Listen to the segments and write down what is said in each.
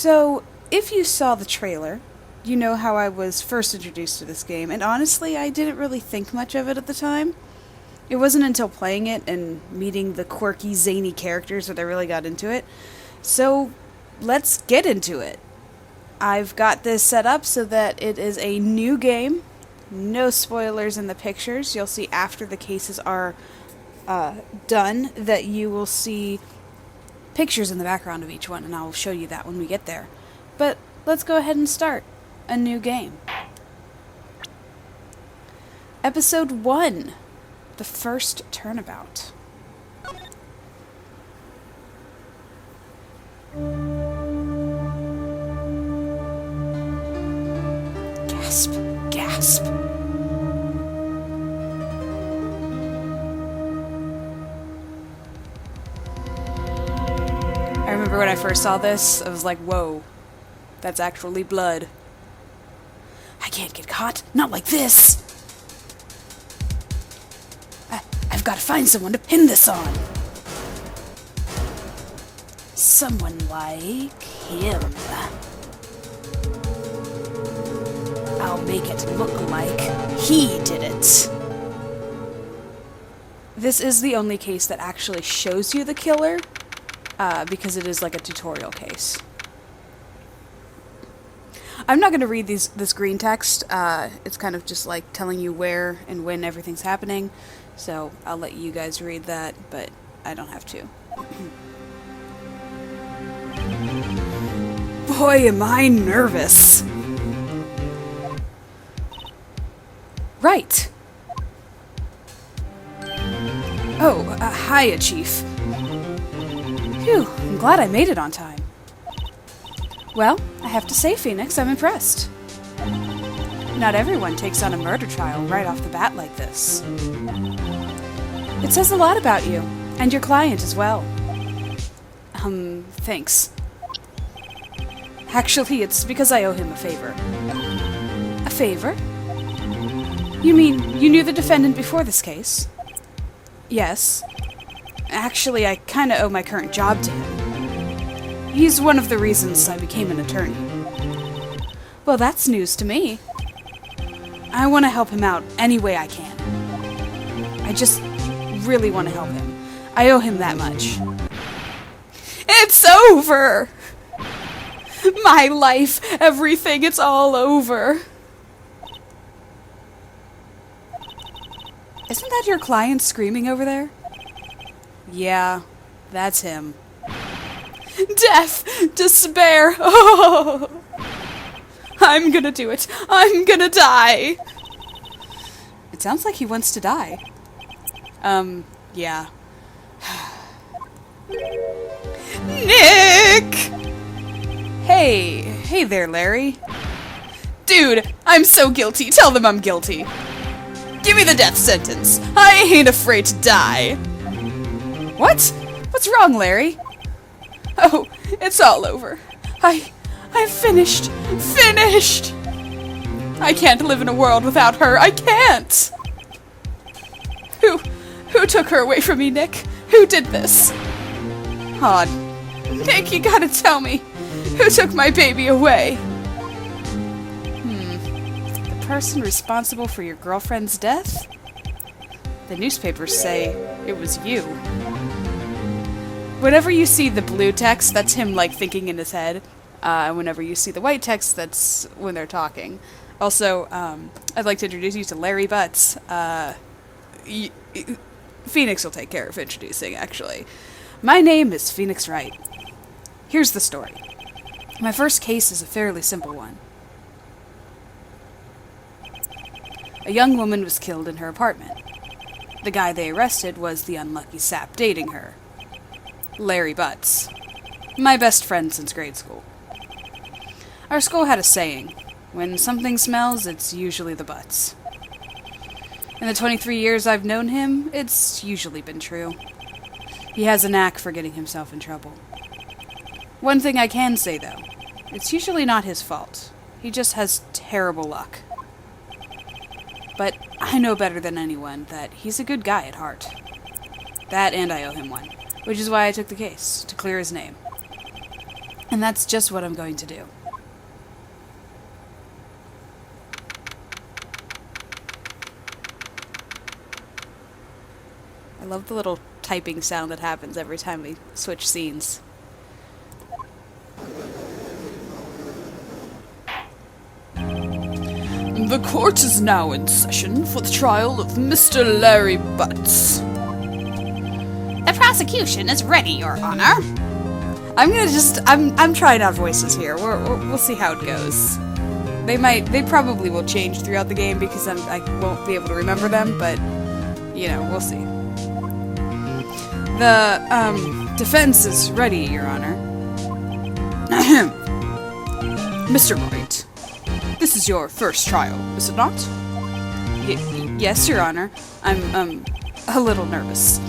So, if you saw the trailer, you know how I was first introduced to this game, and honestly, I didn't really think much of it at the time. It wasn't until playing it and meeting the quirky, zany characters that I really got into it. So, let's get into it. I've got this set up so that it is a new game. No spoilers in the pictures. You'll see after the cases are done that you will see pictures in the background of each one, and I'll show you that when we get there. But let's go ahead and start a new game. Episode 1, the first turnabout. Gasp, gasp. I remember when I first saw this, I was like, whoa, that's actually blood. I can't get caught, not like this. I've got to find someone to pin this on. Someone like him. I'll make it look like he did it. This is the only case that actually shows you the killer, because it is like a tutorial case. I'm not going to read this green text. It's kind of just like telling you where and when everything's happening, so I'll let you guys read that, but I don't have to. Boy, am I nervous. Right. Oh, hiya, Chief. Phew, I'm glad I made it on time. Well, I have to say, Phoenix, I'm impressed. Not everyone takes on a murder trial right off the bat like this. It says a lot about you, and your client as well. Thanks. Actually, it's because I owe him a favor. A favor? You mean you knew the defendant before this case? Yes. Actually, I kinda owe my current job to him. He's one of the reasons I became an attorney. Well, that's news to me. I want to help him out any way I can. I just really want to help him. I owe him that much. It's over! My life, everything, it's all over. Isn't that your client screaming over there? Yeah, that's him. Death! Despair! Oh! I'm gonna do it! I'm gonna die! It sounds like he wants to die. Yeah. Nick! Hey there, Larry. Dude, I'm so guilty. Tell them I'm guilty. Give me the death sentence. I ain't afraid to die. What? What's wrong, Larry? Oh, it's all over. I'm finished. Finished! I can't live in a world without her. I can't! Who took her away from me, Nick? Who did this? Aw, Nick, you gotta tell me. Who took my baby away? The person responsible for your girlfriend's death? The newspapers say it was you. Whenever you see the blue text, that's him, like, thinking in his head. Whenever you see the white text, that's when they're talking. Also, I'd like to introduce you to Larry Butz. Phoenix will take care of introducing, actually. My name is Phoenix Wright. Here's the story. My first case is a fairly simple one. A young woman was killed in her apartment. The guy they arrested was the unlucky sap dating her. Larry Butz. My best friend since grade school. Our school had a saying, when something smells, it's usually the Butz. In the 23 years I've known him, it's usually been true. He has a knack for getting himself in trouble. One thing I can say, though, it's usually not his fault. He just has terrible luck. But I know better than anyone that he's a good guy at heart. That and I owe him one, which is why I took the case, to clear his name. And that's just what I'm going to do. I love the little typing sound that happens every time we switch scenes. The court is now in session for the trial of Mr. Larry Butz. The prosecution is ready, Your Honor. I'm trying out voices here. We'll see how it goes. They probably will change throughout the game because I won't be able to remember them, but, you know, we'll see. The, defense is ready, Your Honor. Mr. Wright, this is your first trial, is it not? Yes, Your Honor. I'm, a little nervous.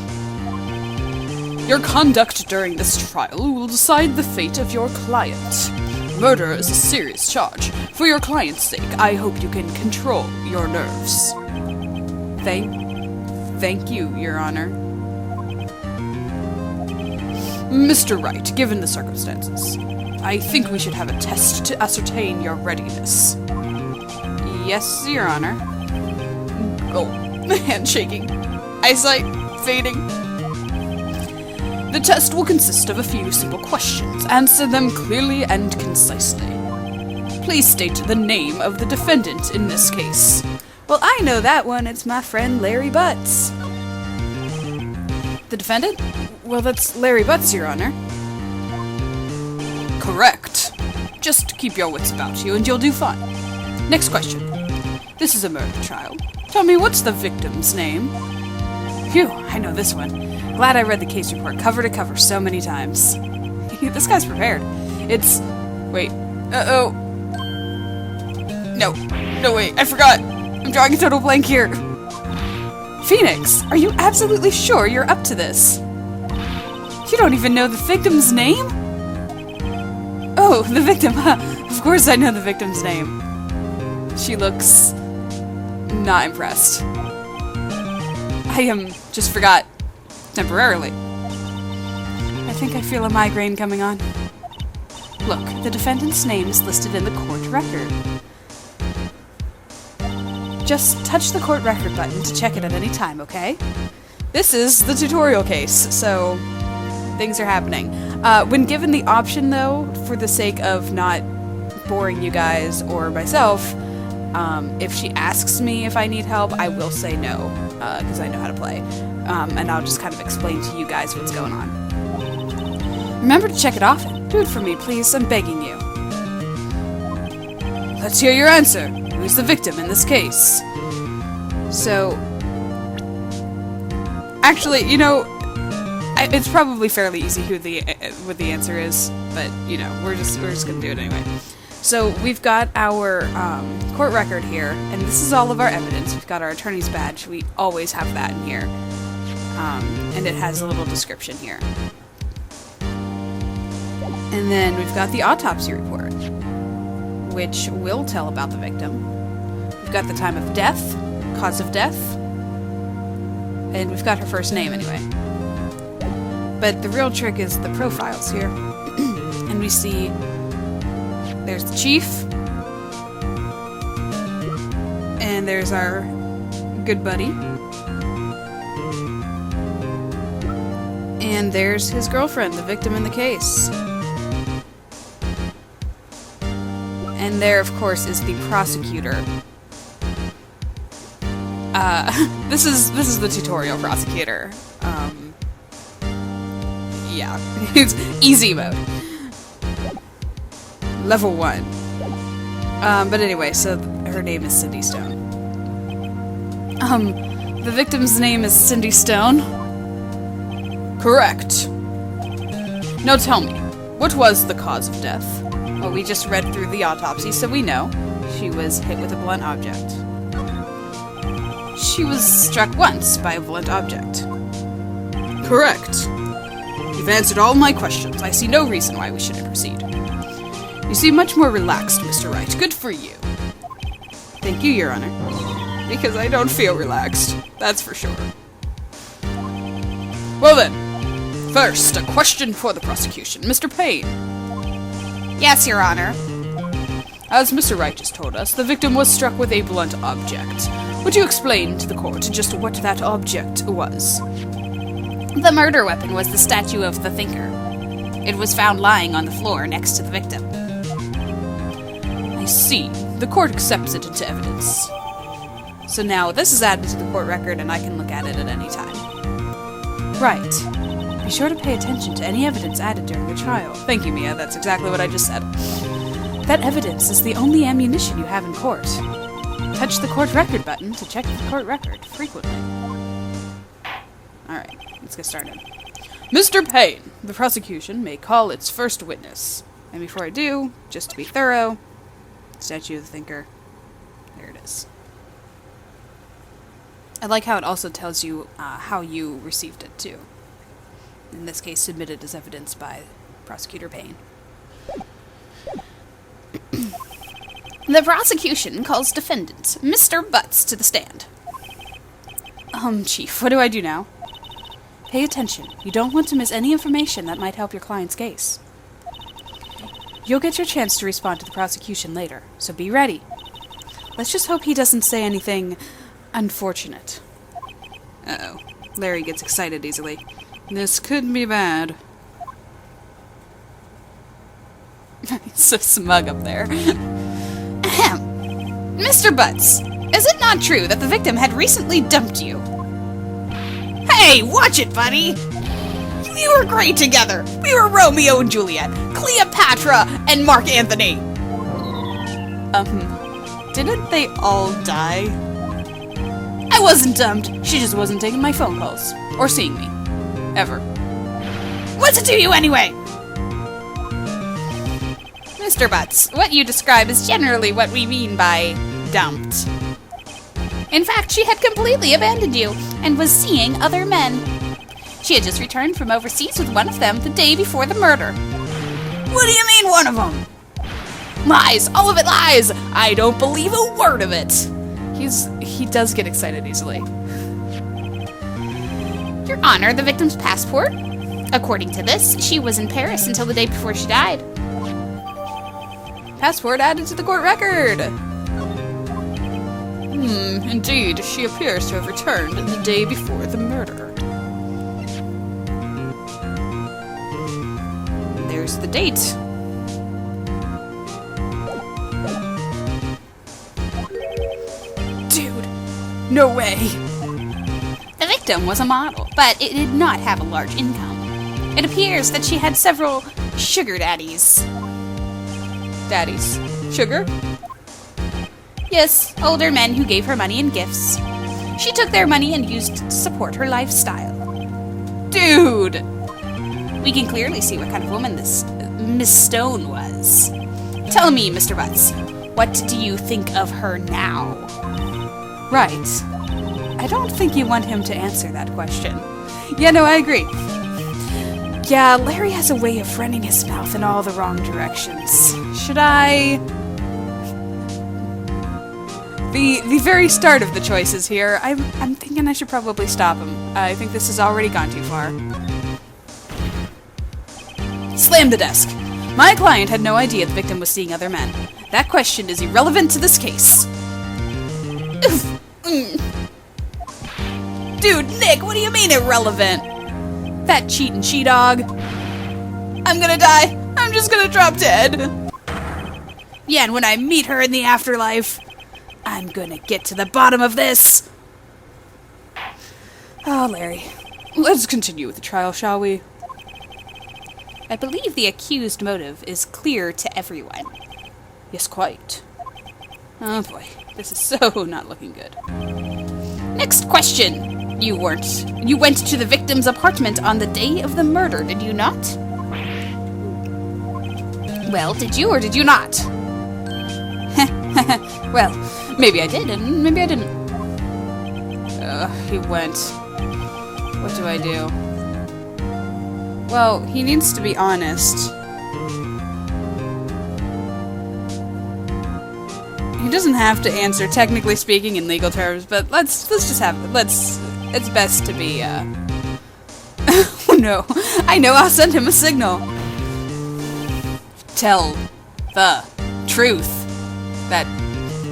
Your conduct during this trial will decide the fate of your client. Murder is a serious charge. For your client's sake, I hope you can control your nerves. Thank you, Your Honor. Mr. Wright, given the circumstances, I think we should have a test to ascertain your readiness. Yes, Your Honor. Oh, hand shaking. Eyesight fading. The test will consist of a few simple questions. Answer them clearly and concisely. Please state the name of the defendant in this case. Well, I know that one. It's my friend Larry Butz. The defendant? Well, that's Larry Butz, Your Honor. Correct. Just keep your wits about you and you'll do fine. Next question. This is a murder trial. Tell me, what's the victim's name? Phew, I know this one. Glad I read the case report cover to cover so many times. This guy's prepared. It's... Wait. Uh-oh. No, wait, I forgot. I'm drawing a total blank here. Phoenix, are you absolutely sure you're up to this? You don't even know the victim's name? Oh, the victim, huh? Of course I know the victim's name. She looks... not impressed. I just forgot. Temporarily. I think I feel a migraine coming on. Look, the defendant's name is listed in the court record. Just touch the court record button to check it at any time, okay? This is the tutorial case, so things are happening. When given the option, though, for the sake of not boring you guys or myself, if she asks me if I need help, I will say no, because I know how to play. And I'll just kind of explain to you guys what's going on. Remember to check it often. Do it for me, please. I'm begging you. Let's hear your answer. Who's the victim in this case? So... Actually, you know, it's probably fairly easy what the answer is, but, you know, we're just gonna do it anyway. So we've got our court record here, and this is all of our evidence. We've got our attorney's badge. We always have that in here. And it has a little description here. And then we've got the autopsy report, which will tell about the victim. We've got the time of death, cause of death, and we've got her first name anyway. But the real trick is the profiles here. And we see there's the chief, and there's our good buddy, and there's his girlfriend, the victim in the case. And there, of course, is the prosecutor. This is the tutorial prosecutor. Yeah, it's easy mode. Level 1. But anyway, so her name is Cindy Stone. The victim's name is Cindy Stone? Correct. Now tell me, what was the cause of death? Well, we just read through the autopsy, so we know. She was hit with a blunt object. She was struck once by a blunt object. Correct. You've answered all my questions. I see no reason why we shouldn't proceed. You seem much more relaxed, Mr. Wright. Good for you. Thank you, Your Honor. Because I don't feel relaxed. That's for sure. Well then, first, a question for the prosecution. Mr. Payne. Yes, Your Honor. As Mr. Wright just told us, the victim was struck with a blunt object. Would you explain to the court just what that object was? The murder weapon was the statue of the Thinker. It was found lying on the floor next to the victim. I see. The court accepts it into evidence. So now this is added to the court record and I can look at it at any time. Right. Be sure to pay attention to any evidence added during the trial. Thank you, Mia. That's exactly what I just said. That evidence is the only ammunition you have in court. Touch the court record button to check the court record frequently. Alright, let's get started. Mr. Payne, the prosecution may call its first witness. And before I do, just to be thorough, statue of the Thinker. There it is. I like how it also tells you how you received it, too. In this case, submitted as evidence by Prosecutor Payne. The prosecution calls defendant, Mr. Butz, to the stand. Chief, what do I do now? Pay attention. You don't want to miss any information that might help your client's case. You'll get your chance to respond to the prosecution later, so be ready. Let's just hope he doesn't say anything unfortunate. Uh-oh. Larry gets excited easily. This could be bad. He's so smug up there. Ahem. Mr. Butz, is it not true that the victim had recently dumped you? Hey, watch it, buddy! We were great together! We were Romeo and Juliet, Cleopatra, and Mark Antony! Didn't they all die? I wasn't dumped. She just wasn't taking my phone calls. Or seeing me. Ever. What's it to you anyway? Mr. Butz, what you describe is generally what we mean by dumped. In fact, she had completely abandoned you and was seeing other men. She had just returned from overseas with one of them the day before the murder. What do you mean, one of them? Lies! All of it lies! I don't believe a word of it! He does get excited easily. Your Honor, the victim's passport? According to this, she was in Paris until the day before she died. Passport added to the court record! Indeed, she appears to have returned the day before the murder. There's the date. Dude, no way! The victim was a model, but it did not have a large income. It appears that she had several sugar daddies. Daddies? Sugar? Yes, older men who gave her money and gifts. She took their money and used it to support her lifestyle. Dude! We can clearly see what kind of woman this Miss Stone was. Tell me, Mr. Butz, what do you think of her now? Right. I don't think you want him to answer that question. Yeah, no, I agree. Yeah, Larry has a way of running his mouth in all the wrong directions. Should I... The very start of the choices here, I'm thinking I should probably stop him. I think this has already gone too far. Slam the desk. My client had no idea the victim was seeing other men. That question is irrelevant to this case. Dude, Nick, what do you mean irrelevant? That cheatin' she-dog. I'm gonna die. I'm just gonna drop dead. Yeah, and when I meet her in the afterlife, I'm gonna get to the bottom of this. Oh, Larry. Let's continue with the trial, shall we? I believe the accused motive is clear to everyone. Yes, quite. Oh boy, this is so not looking good. Next question. You went to the victim's apartment on the day of the murder, did you not? Well, did you or did you not? Well, maybe I did and maybe I didn't. He went. What do I do? Well, he needs to be honest. He doesn't have to answer, technically speaking, in legal terms, but let's just have it's best to be, Oh no, I know, I'll send him a signal. tell the truth. That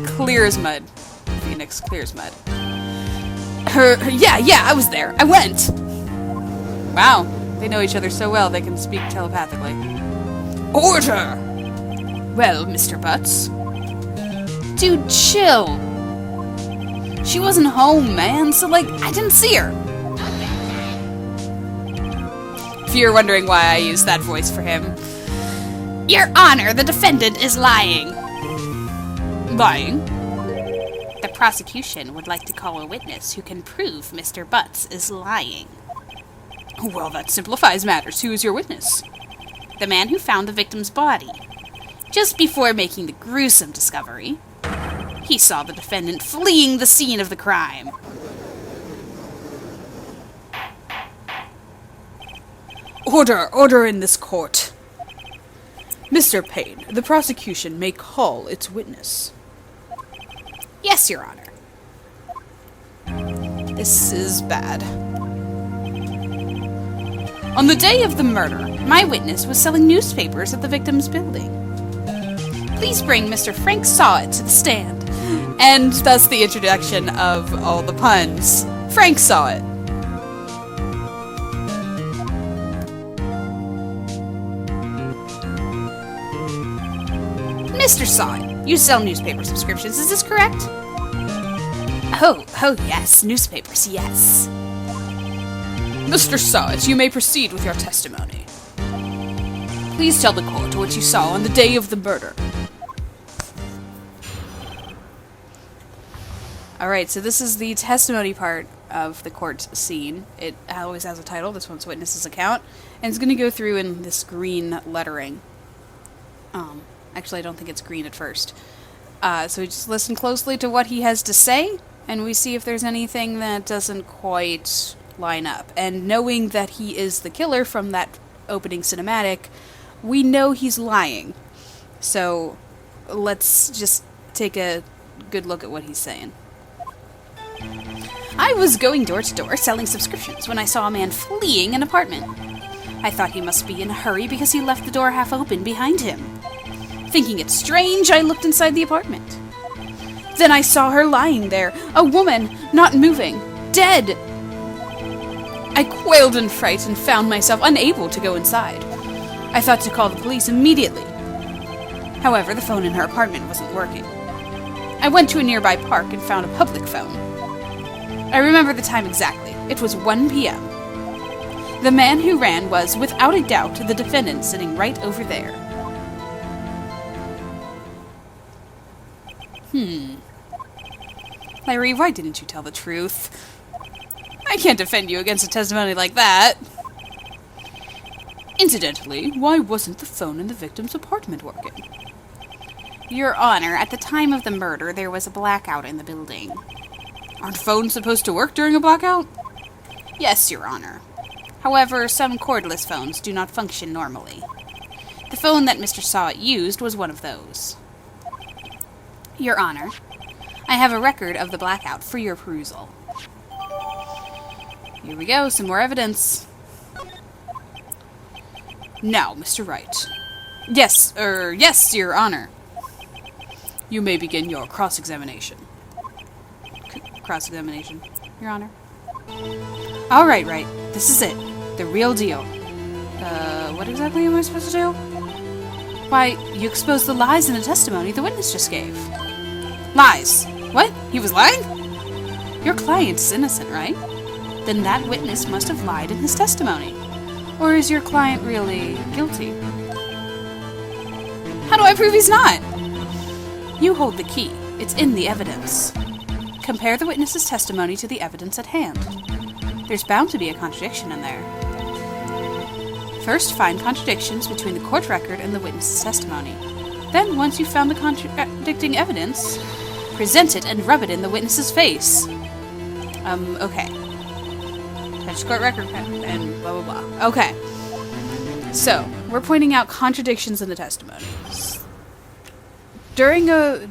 clear as mud. Phoenix clear as mud. Yeah, I was there. I went. Wow, they know each other so well they can speak telepathically. Order! Well, Mr. Butz. Dude, chill. She wasn't home, man, so, I didn't see her. If you're wondering why I used that voice for him. Your Honor, the defendant is lying. Lying? The prosecution would like to call a witness who can prove Mr. Butz is lying. Well, that simplifies matters. Who is your witness? The man who found the victim's body. Just before making the gruesome discovery, he saw the defendant fleeing the scene of the crime. Order in this court. Mr. Payne, the prosecution may call its witness. Yes, Your Honor. This is bad. On the day of the murder, my witness was selling newspapers at the victim's building. Please bring Mr. Frank Sawit to the stand. And thus the introduction of all the puns. Frank Sawit. Mr. Sawit, you sell newspaper subscriptions, is this correct? Oh, yes, newspapers, yes. Mr. Sawit, you may proceed with your testimony. Please tell the court what you saw on the day of the murder. Alright, so this is the testimony part of the court scene. It always has a title. This one's witness's account. And it's going to go through in this green lettering. Actually, I don't think it's green at first. So we just listen closely to what he has to say, and we see if there's anything that doesn't quite line up. And knowing that he is the killer from that opening cinematic, we know he's lying. So let's just take a good look at what he's saying. I was going door to door selling subscriptions when I saw a man fleeing an apartment. I thought he must be in a hurry because he left the door half open behind him. Thinking it strange, I looked inside the apartment. Then I saw her lying there, a woman, not moving, dead. I quailed in fright and found myself unable to go inside. I thought to call the police immediately. However, the phone in her apartment wasn't working. I went to a nearby park and found a public phone. I remember the time exactly. It was 1 p.m. The man who ran was, without a doubt, the defendant sitting right over there. Larry, why didn't you tell the truth? I can't defend you against a testimony like that. Incidentally, why wasn't the phone in the victim's apartment working? Your Honor, at the time of the murder, there was a blackout in the building. Aren't phones supposed to work during a blackout? Yes, Your Honor. However, some cordless phones do not function normally. The phone that Mr. Sawit used was one of those. Your Honor, I have a record of the blackout for your perusal. Here we go, some more evidence. Now, Mr. Wright. Yes, Your Honor. You may begin your cross-examination. Cross-examination, Your Honor. All right, Wright. This is it. The real deal. What exactly am I supposed to do? Why, you exposed the lies in the testimony the witness just gave. Lies? What? He was lying? Your client is innocent, right? Then that witness must have lied in his testimony. Or is your client really guilty? How do I prove he's not? You hold the key. It's in the evidence. Compare the witness's testimony to the evidence at hand. There's bound to be a contradiction in there. First, find contradictions between the court record and the witness's testimony. Then, once you've found the contradicting evidence, present it and rub it in the witness's face. Okay. Touch court record and blah blah blah. Okay. So, we're pointing out contradictions in the testimony. During a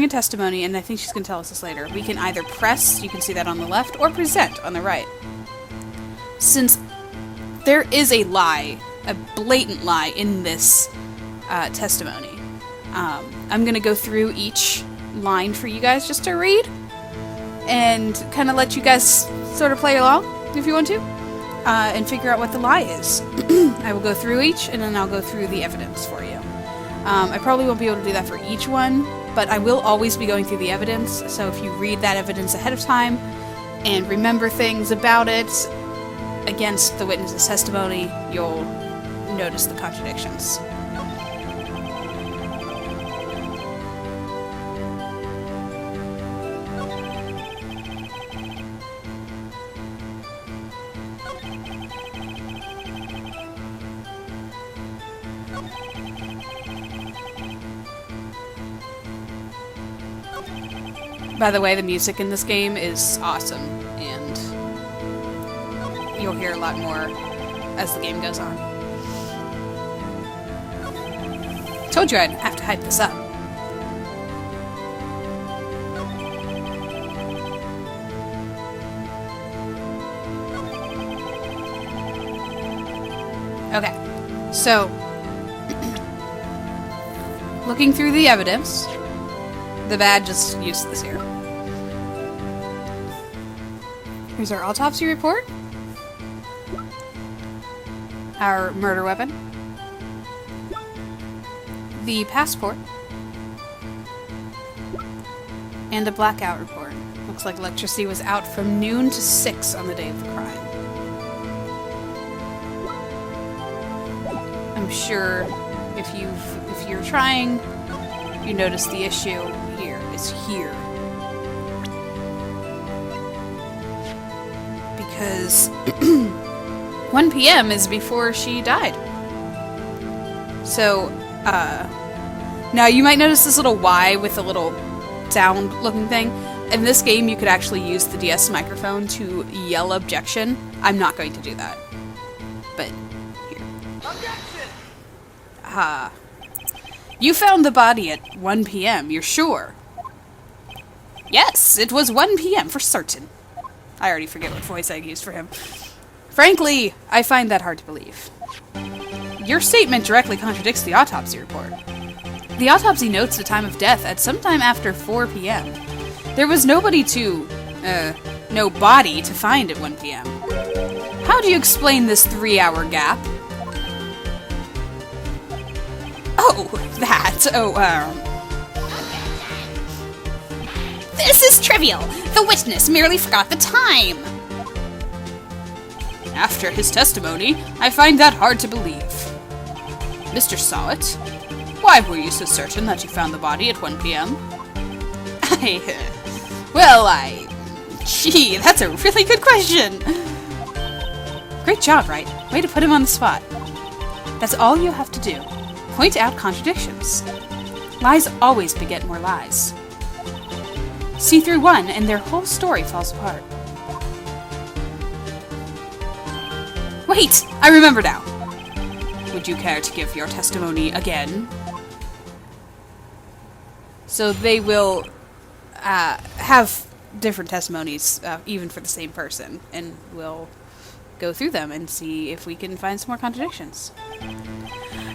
testimony, and I think she's going to tell us this later, we can either press, you can see that on the left, or present on the right. Since there is a lie, a blatant lie in this testimony. I'm going to go through each line for you guys just to read, and kind of let you guys sort of play along, if you want to, and figure out what the lie is. I will go through each, and then I'll go through the evidence for you. I probably won't be able to do that for each one, but I will always be going through the evidence, so if you read that evidence ahead of time, and remember things about it against the witness's testimony, you'll notice the contradictions. By the way, the music in this game is awesome, and you'll hear a lot more as the game goes on. Told you I'd have to hype this up. Okay, so looking through the evidence, the badge is useless here. Here's our autopsy report, our murder weapon, the passport, and a blackout report. Looks like electricity was out from noon to 6 on the day of the crime. I'm sure if you're trying, you notice the issue here is here. Because 1 p.m. is before she died. So, now you might notice this little Y with a little sound looking thing. In this game, you could actually use the DS microphone to yell objection. I'm not going to do that. But, here. Objection! You found the body at 1 p.m., you're sure? Yes, it was 1 p.m. for certain. I already forget what voice I used for him. Frankly, I find that hard to believe. Your statement directly contradicts the autopsy report. The autopsy notes the time of death at sometime after 4 p.m. There was no body to find at 1 p.m. How do you explain this 3-hour gap? Oh, that. This is trivial. The witness merely forgot the time. After his testimony, I find that hard to believe. Mr. Sawit, why were you so certain that you found the body at 1 p.m.? Gee, that's a really good question. Great job, Wright. Way to put him on the spot. That's all you have to do. Point out contradictions. Lies always beget more lies. See through one, and their whole story falls apart. Wait! I remember now! Would you care to give your testimony again? So they will have different testimonies, even for the same person, and we'll go through them and see if we can find some more contradictions.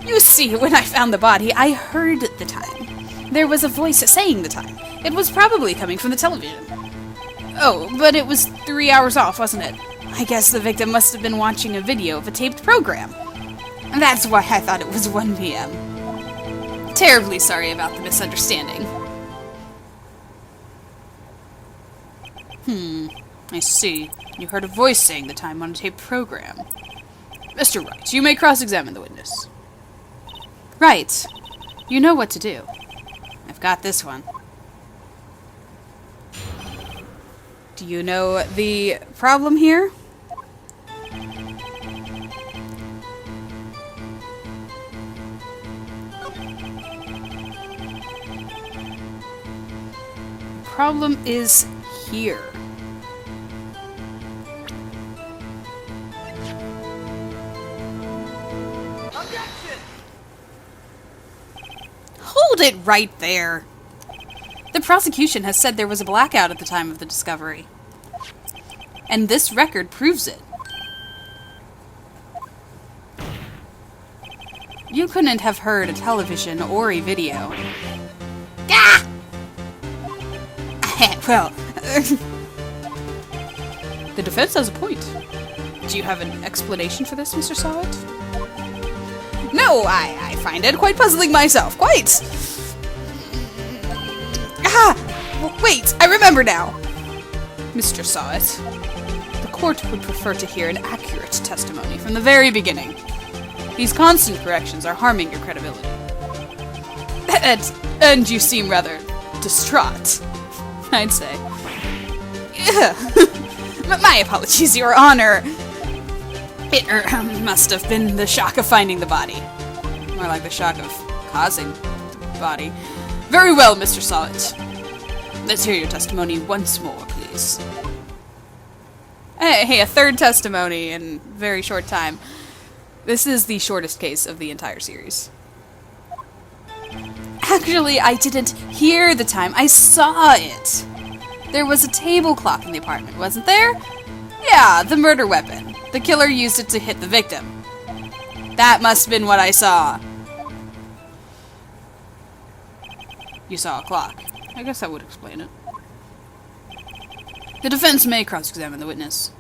You see, when I found the body, I heard the time. There was a voice saying the time. It was probably coming from the television. Oh, but it was 3 hours off, wasn't it? I guess the victim must have been watching a video of a taped program. That's why I thought it was 1 p.m. Terribly sorry about the misunderstanding. I see. You heard a voice saying the time on a taped program. Mr. Wright, you may cross-examine the witness. Right. You know what to do. I've got this one. Do you know the problem here? The problem is here. Objection! Hold it right there. The prosecution has said there was a blackout at the time of the discovery. And this record proves it. You couldn't have heard a television or a video. Gah! Well, the defense has a point. Do you have an explanation for this, Mr. Sawit? No, I find it quite puzzling myself. Quite! Wait, I remember now! Mr. Sawit, the court would prefer to hear an accurate testimony from the very beginning. These constant corrections are harming your credibility. And you seem rather distraught, I'd say. My apologies, Your Honor. It must have been the shock of finding the body. More like the shock of causing the body. Very well, Mr. Sawit. Let's hear your testimony once more, please. Hey, a third testimony in a very short time. This is the shortest case of the entire series. Actually, I didn't hear the time. I saw it. There was a table clock in the apartment, wasn't there? Yeah, the murder weapon. The killer used it to hit the victim. That must have been what I saw. You saw a clock. I guess that would explain it. The defense may cross-examine the witness.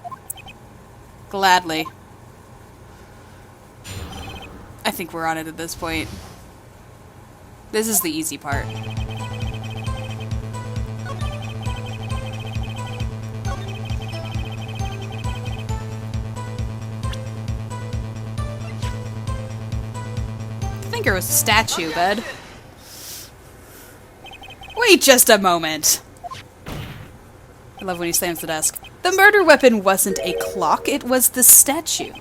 Gladly. I think we're on it at this point. This is the easy part. I think it was a statue, bud. Wait just a moment. I love when he slams the desk. The murder weapon wasn't a clock, it was the statue.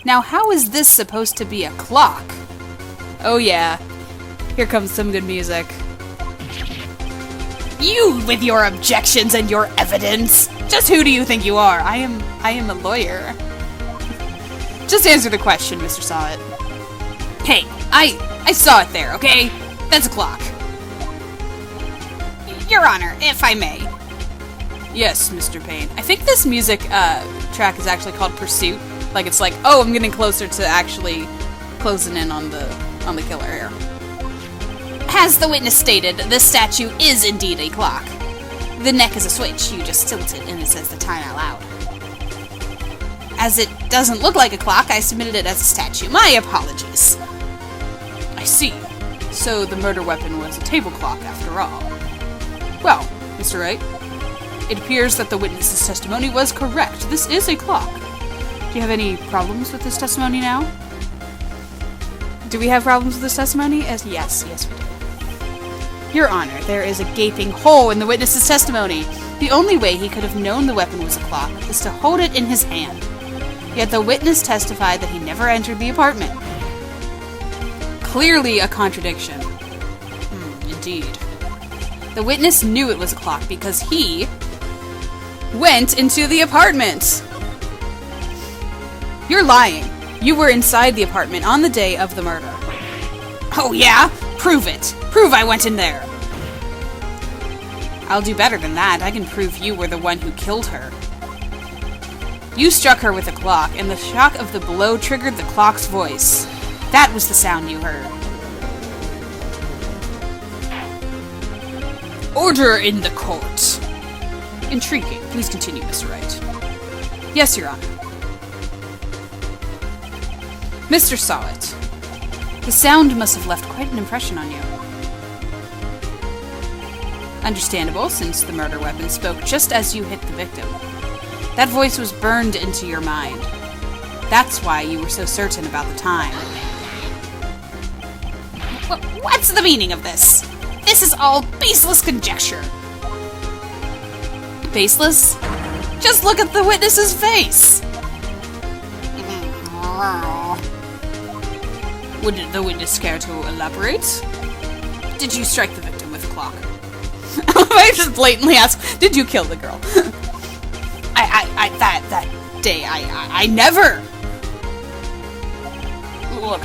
Now, how is this supposed to be a clock? Oh yeah. Here comes some good music. You with your objections and your evidence! Just who do you think you are? I am a lawyer. Just answer the question, Mr. Sawit. Hey, I saw it there, okay? That's a clock. Your Honor, if I may. Yes, Mr. Payne. I think this music track is actually called Pursuit. Like it's like, oh, I'm getting closer to actually closing in on the killer here. As the witness stated, this statue is indeed a clock. The neck is a switch. You just tilt it and it says the time out loud. As it doesn't look like a clock, I submitted it as a statue. My apologies. I see. So the murder weapon was a table clock after all. Well, Mr. Wright, it appears that the witness's testimony was correct. This is a clock. Do you have any problems with this testimony now? Do we have problems with this testimony? Yes, we do. Your Honor, there is a gaping hole in the witness's testimony. The only way he could have known the weapon was a clock is to hold it in his hand. Yet the witness testified that he never entered the apartment. Clearly a contradiction. Indeed. The witness knew it was a clock because he went into the apartment. You're lying. You were inside the apartment on the day of the murder. Oh yeah? Prove it. Prove I went in there. I'll do better than that. I can prove you were the one who killed her. You struck her with a clock, and the shock of the blow triggered the clock's voice. That was the sound you heard. Order in the court. Intriguing. Please continue, Mr. Wright. Yes, Your Honor. Mr. Sawit, the sound must have left quite an impression on you. Understandable, since the murder weapon spoke just as you hit the victim. That voice was burned into your mind. That's why you were so certain about the time. What's the meaning of this? This is all baseless conjecture. Baseless? Just look at the witness's face! Would the witness care to elaborate? Did you strike the victim with a clock? I just blatantly asked, did you kill the girl? That day, I never. Look,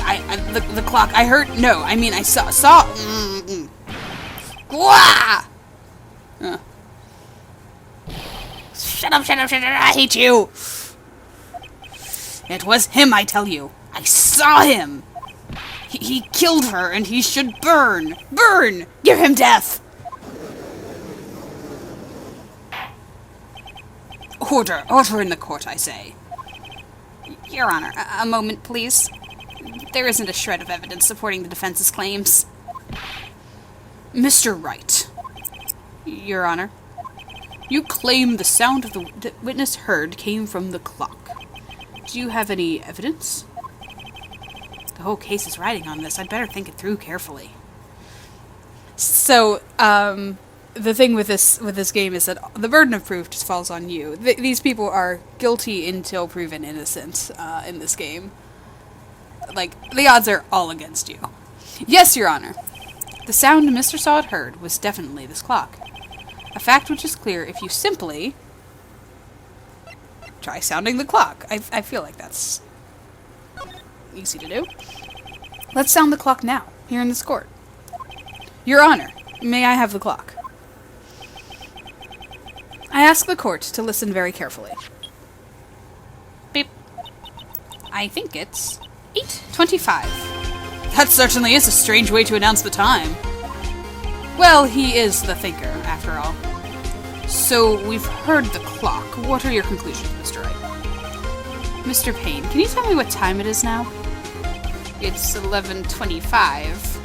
the clock, I heard, no, I mean, I saw. Shut up, I hate you. It was him, I tell you. I saw him. He killed her, and he should burn! Burn! Give him death! Order! Order in the court, I say. Your Honor, a moment, please. There isn't a shred of evidence supporting the defense's claims. Mr. Wright. Your Honor. You claim the sound of the witness heard came from the clock. Do you have any evidence? The whole case is riding on this. I'd better think it through carefully. So, the thing with this game is that the burden of proof just falls on you. These people are guilty until proven innocent in this game. Like, the odds are all against you. Yes, Your Honor. The sound Mr. Sod heard was definitely this clock. A fact which is clear if you simply try sounding the clock. I feel like that's easy to do. Let's sound the clock now, here in this court. Your Honor, may I have the clock? I ask the court to listen very carefully. Beep. I think it's 8:25. That certainly is a strange way to announce the time. Well, he is the thinker, after all. So, we've heard the clock. What are your conclusions, Mr. Wright? Mr. Payne, can you tell me what time it is now? It's 11:25.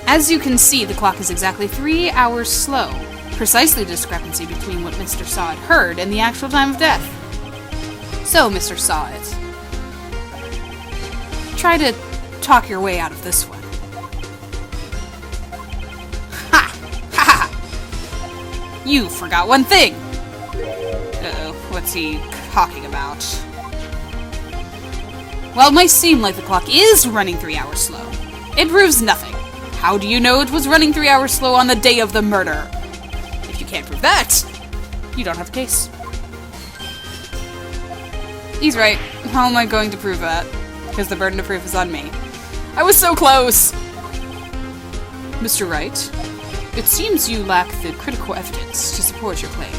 As you can see, the clock is exactly 3 hours slow. Precisely the discrepancy between what Mr. Sod heard and the actual time of death. So, Mr. Sod, try to talk your way out of this one. Ha! Ha ha! You forgot one thing! Uh-oh, what's he talking about? While it might seem like the clock is running 3 hours slow, it proves nothing. How do you know it was running 3 hours slow on the day of the murder? If you can't prove that, you don't have a case. He's right. How am I going to prove that? Because the burden of proof is on me. I was so close! Mr. Wright, it seems you lack the critical evidence to support your claim.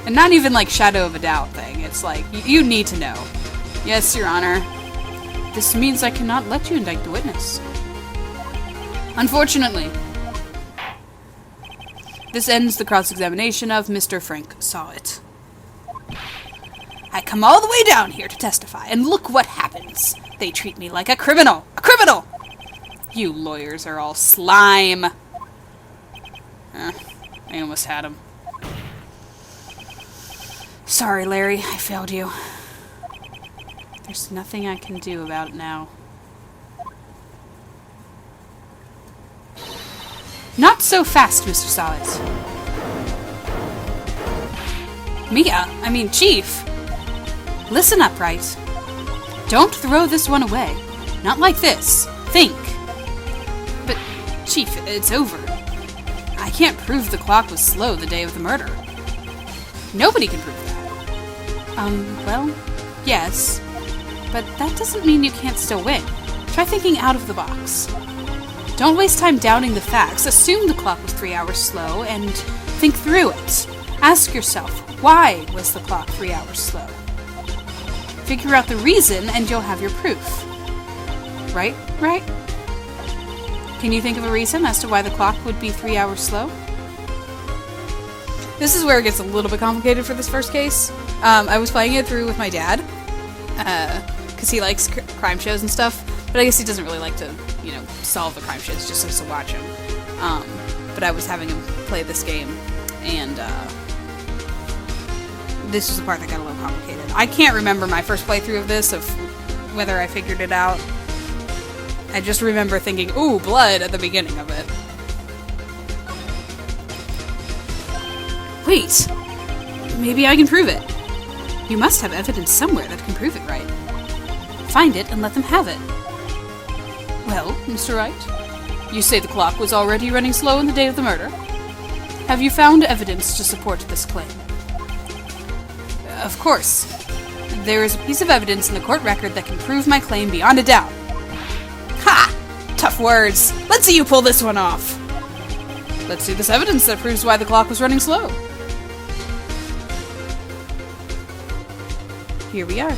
And not even like shadow of a doubt thing. It's like, you need to know. Yes, Your Honor. This means I cannot let you indict the witness. Unfortunately. This ends the cross-examination of Mr. Frank Sawit. I come all the way down here to testify, and look what happens. They treat me like a criminal. A criminal! You lawyers are all slime. I almost had him. Sorry, Larry. I failed you. There's nothing I can do about it now. Not so fast, Mr. Sawit. Chief. Listen up, Wright. Don't throw this one away. Not like this. Think. But, Chief, it's over. I can't prove the clock was slow the day of the murder. Nobody can prove that. Well, yes. But that doesn't mean you can't still win. Try thinking out of the box. Don't waste time doubting the facts. Assume the clock was 3 hours slow and think through it. Ask yourself, why was the clock 3 hours slow? Figure out the reason and you'll have your proof. Right? Right? Can you think of a reason as to why the clock would be 3 hours slow? This is where it gets a little bit complicated for this first case. I was playing it through with my dad, because he likes crime shows and stuff, but I guess he doesn't really like to, solve the crime shows, just likes to watch them. But I was having him play this game, and this was the part that got a little complicated. I can't remember my first playthrough of this, of whether I figured it out. I just remember thinking, ooh, blood, at the beginning of it. Wait! Maybe I can prove it. You must have evidence somewhere that can prove it, right? Find it and let them have it. Well, Mr. Wright, you say the clock was already running slow on the day of the murder. Have you found evidence to support this claim? Of course. There is a piece of evidence in the court record that can prove my claim beyond a doubt. Ha! Tough words. Let's see you pull this one off. Let's see this evidence that proves why the clock was running slow. here we are.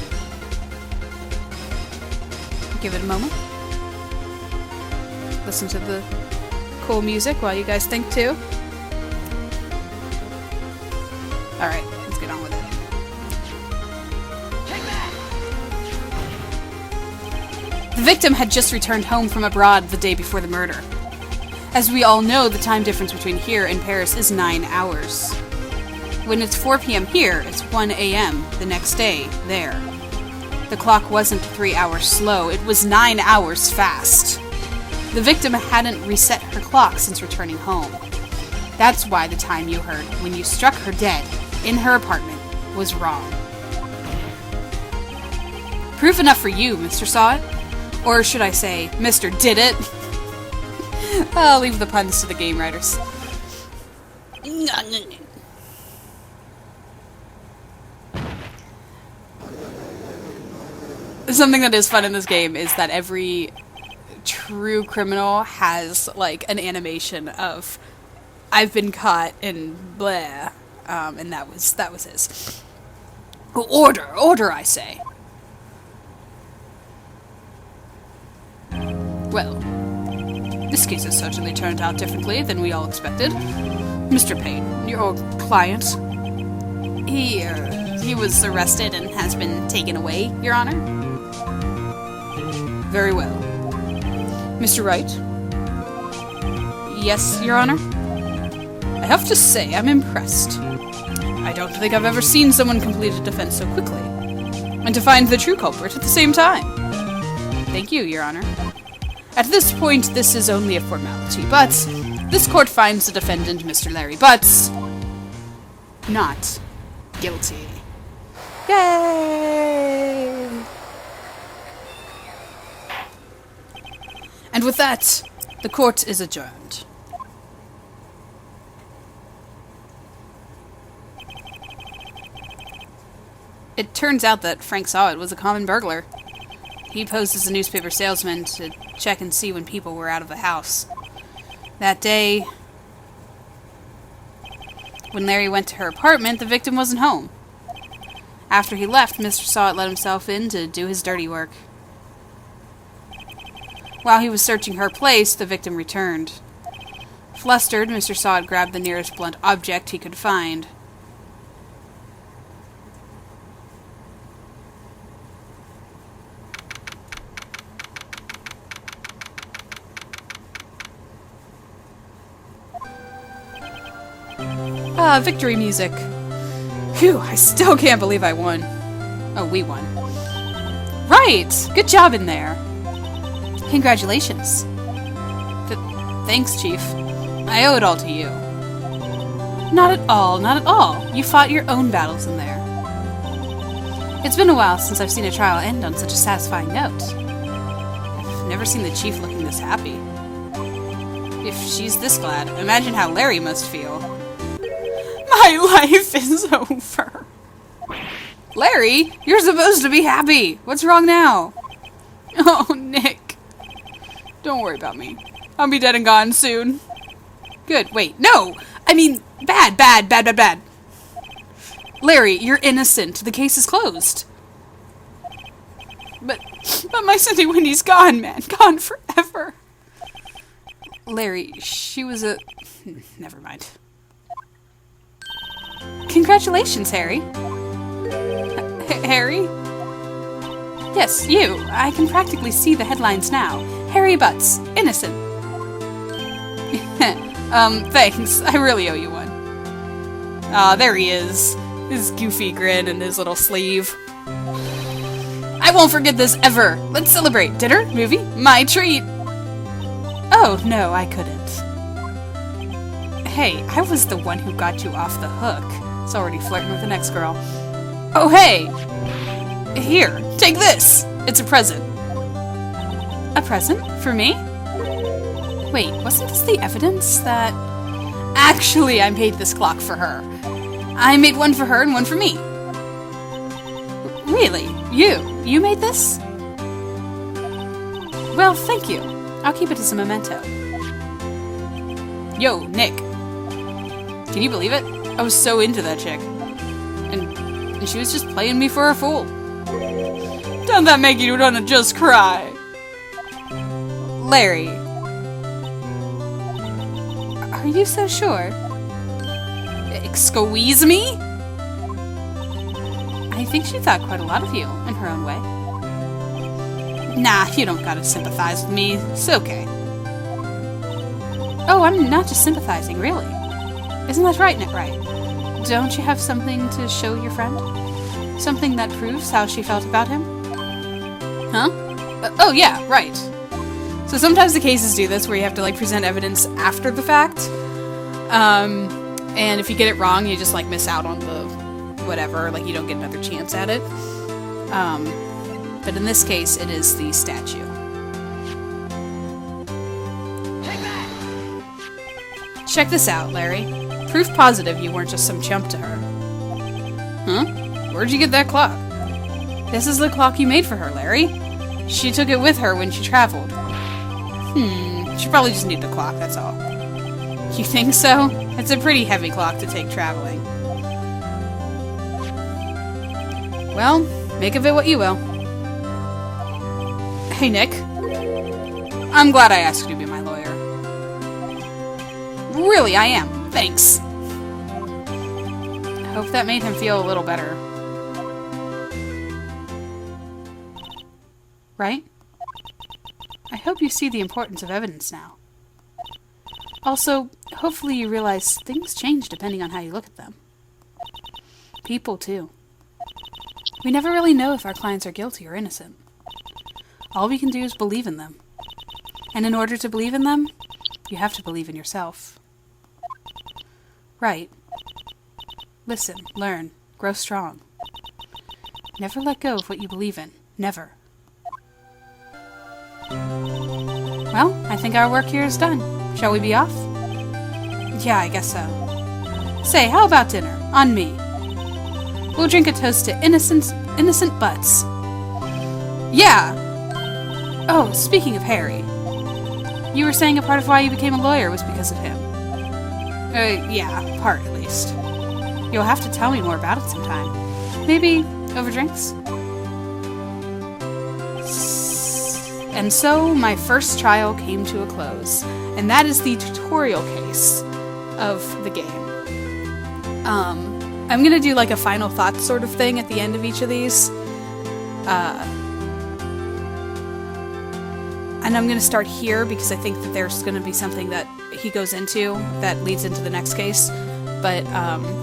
Give it a moment. Listen to the cool music while you guys think too. Alright, let's get on with it. The victim had just returned home from abroad the day before the murder. As we all know, the time difference between here and Paris is 9 hours. When it's 4 p.m. here, it's 1 a.m. the next day there. The clock wasn't 3 hours slow, it was 9 hours fast. The victim hadn't reset her clock since returning home. That's why the time you heard when you struck her dead in her apartment was wrong. Proof enough for you, Mr. Saw It. Or should I say, Mr. Did It? I'll leave the puns to the game writers. Something that is fun in this game is that every true criminal has, like, an animation of I've been caught in blah, and that was his. Order, I say. Well, this case has certainly turned out differently than we all expected. Mr. Payne, your client, he was arrested and has been taken away, Your Honor. Very well. Mr. Wright? Yes, Your Honor? I have to say, I'm impressed. I don't think I've ever seen someone complete a defense so quickly. And to find the true culprit at the same time. Thank you, Your Honor. At this point, this is only a formality, but this court finds the defendant, Mr. Larry Butz, not guilty. Yay! And with that, the court is adjourned. It turns out that Frank Saw It was a common burglar. He posed as a newspaper salesman to check and see when people were out of the house. That day, when Larry went to her apartment, the victim wasn't home. After he left, Mr. Saw It let himself in to do his dirty work. While he was searching her place, the victim returned. Flustered, Mr. Saw It grabbed the nearest blunt object he could find. Victory music. Phew, I still can't believe I won. Oh, we won. Right! Good job in there. Congratulations. Thanks, Chief. I owe it all to you. Not at all, not at all. You fought your own battles in there. It's been a while since I've seen a trial end on such a satisfying note. I've never seen the Chief looking this happy. If she's this glad, imagine how Larry must feel. My life is over. Larry, you're supposed to be happy. What's wrong now? Oh, Nick. Don't worry about me. I'll be dead and gone soon. Good. Wait, no! I mean, bad. Larry, you're innocent. The case is closed. But my Cindy Winnie's gone, man. Gone forever. Larry, she was a... Never mind. Congratulations, Harry. Harry? Yes, you. I can practically see the headlines now. Harry Butz, innocent. Thanks. I really owe you one. Aw, there he is. His goofy grin and his little sleeve. I won't forget this ever. Let's celebrate. Dinner? Movie? My treat. Oh, no, I couldn't. Hey, I was the one who got you off the hook. It's already flirting with the next girl. Oh, hey! Here, take this! It's a present. A present? For me? Wait, wasn't this the evidence that... Actually, I made this clock for her. I made one for her and one for me. Really? You made this? Well, thank you. I'll keep it as a memento. Yo, Nick. Can you believe it? I was so into that chick. And she was just playing me for a fool. Don't that make you wanna just cry? Larry. Are you so sure? Squeeze me? I think she thought quite a lot of you, in her own way. Nah, you don't gotta sympathize with me. It's okay. Oh, I'm not just sympathizing, really. Isn't that right, Wright? Don't you have something to show your friend? Something that proves how she felt about him? Huh? Oh, yeah, right. So sometimes the cases do this, where you have to, like, present evidence after the fact. And if you get it wrong, you just, like, miss out on the whatever. Like, you don't get another chance at it. But in this case, it is the statue. Check this out, Larry. Proof positive you weren't just some chump to her. Huh? Where'd you get that clock? This is the clock you made for her, Larry. She took it with her when she traveled. She probably just needed a clock, that's all. You think so? It's a pretty heavy clock to take traveling. Well, make of it what you will. Hey, Nick. I'm glad I asked you to be my lawyer. Really, I am. Thanks. I hope that made him feel a little better. Right? I hope you see the importance of evidence now. Also, hopefully you realize things change depending on how you look at them. People, too. We never really know if our clients are guilty or innocent. All we can do is believe in them. And in order to believe in them, you have to believe in yourself. Right. Listen, learn, grow strong. Never let go of what you believe in. Never. Well, I think our work here is done. Shall we be off? Yeah, I guess so. Say, how about dinner? On me. We'll drink a toast to innocent Butz. Yeah! Oh, speaking of Harry. You were saying a part of why you became a lawyer was because of him. Yeah, part at least. You'll have to tell me more about it sometime. Maybe over drinks? And so, my first trial came to a close. And that is the tutorial case of the game. I'm gonna do like a final thoughts sort of thing at the end of each of these. And I'm gonna start here because I think that there's gonna be something that he goes into that leads into the next case. But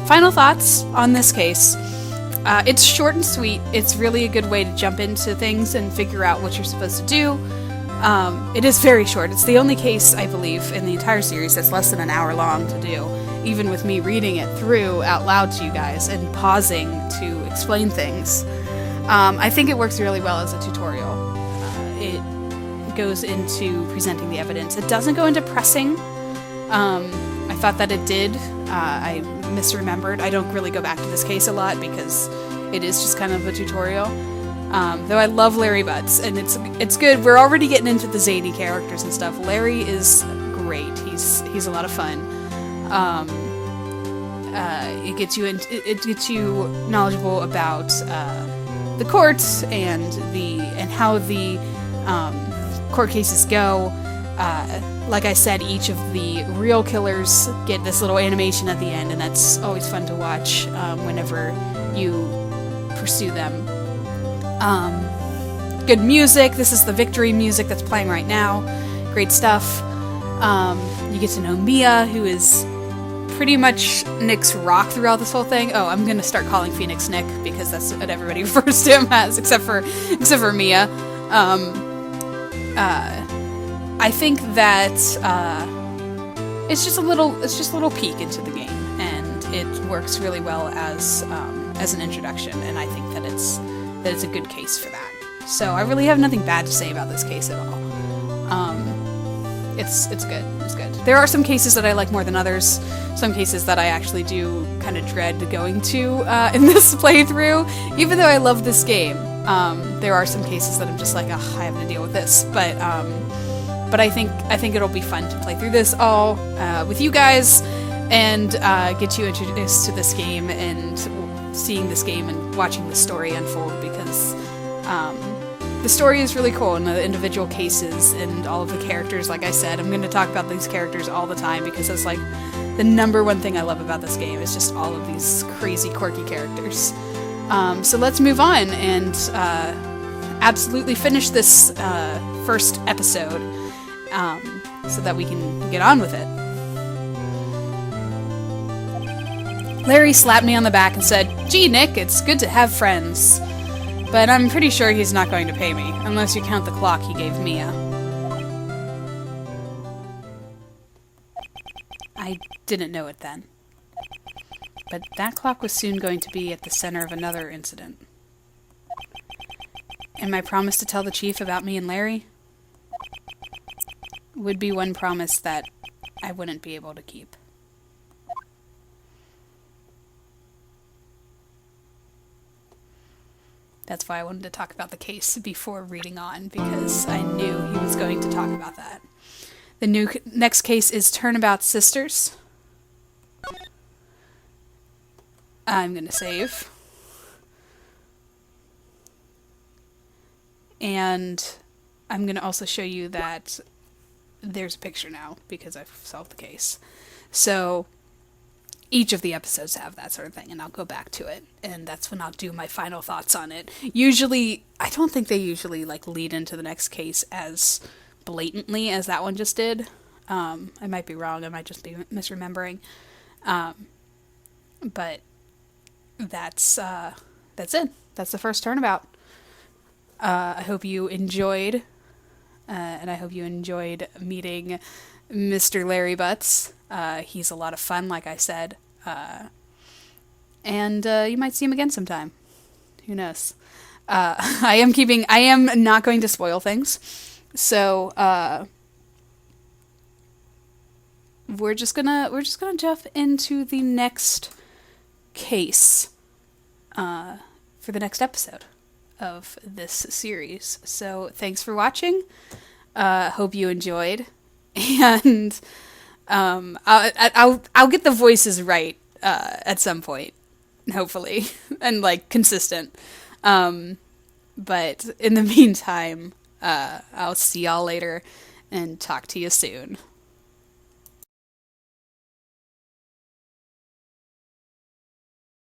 final thoughts on this case. It's short and sweet. It's really a good way to jump into things and figure out what you're supposed to do. It is very short. It's the only case, I believe, in the entire series that's less than an hour long to do, even with me reading it through out loud to you guys and pausing to explain things. I think it works really well as a tutorial. It goes into presenting the evidence. It doesn't go into pressing. I thought that it did. I misremembered. I don't really go back to this case a lot because it is just kind of a tutorial. Though I love Larry Butz, and it's good. We're already getting into the zany characters and stuff. Larry is great. He's a lot of fun. It gets you knowledgeable about the courts and how the court cases go. Like I said, each of the real killers get this little animation at the end, and that's always fun to watch whenever you pursue them. Good music. This is the victory music that's playing right now. Great stuff. You get to know Mia, who is pretty much Nick's rock throughout this whole thing. Oh, I'm gonna start calling Phoenix Nick because that's what everybody refers to him as, except for Mia. I think that it's just a little peek into the game, and it works really well as an introduction. And I think that it's a good case for that. So I really have nothing bad to say about this case at all. It's good. It's good. There are some cases that I like more than others. Some cases that I actually do kind of dread going to in this playthrough. Even though I love this game, there are some cases that I'm just like, ugh, I have to deal with this. But I think it'll be fun to play through this all with you guys and get you introduced to this game and seeing this game and watching the story unfold, because the story is really cool, and the individual cases and all of the characters. Like I said, I'm going to talk about these characters all the time because that's like the number one thing I love about this game is just all of these crazy, quirky characters. So let's move on and absolutely finish this first episode so that we can get on with it. Larry slapped me on the back and said, "Gee, Nick, it's good to have friends. But I'm pretty sure he's not going to pay me, unless you count the clock he gave Mia." I didn't know it then. But that clock was soon going to be at the center of another incident. And my promise to tell the chief about me and Larry would be one promise that I wouldn't be able to keep. That's why I wanted to talk about the case before reading on, because I knew he was going to talk about that. The next case is Turnabout Sisters. I'm going to save. And I'm going to also show you that there's a picture now, because I've solved the case. So each of the episodes have that sort of thing, and I'll go back to it, and that's when I'll do my final thoughts on it. Usually, I don't think they usually like lead into the next case as blatantly as that one just did. I might be wrong, I might just be misremembering. But that's it. That's the first Turnabout. I hope you enjoyed, and I hope you enjoyed meeting Mr. Larry Butz. He's a lot of fun, like I said. And you might see him again sometime. Who knows? I am not going to spoil things. So we're just gonna jump into the next case for the next episode of this series. So thanks for watching. Hope you enjoyed. And I'll get the voices right at some point, hopefully, and like consistent. But in the meantime, I'll see y'all later and talk to you soon.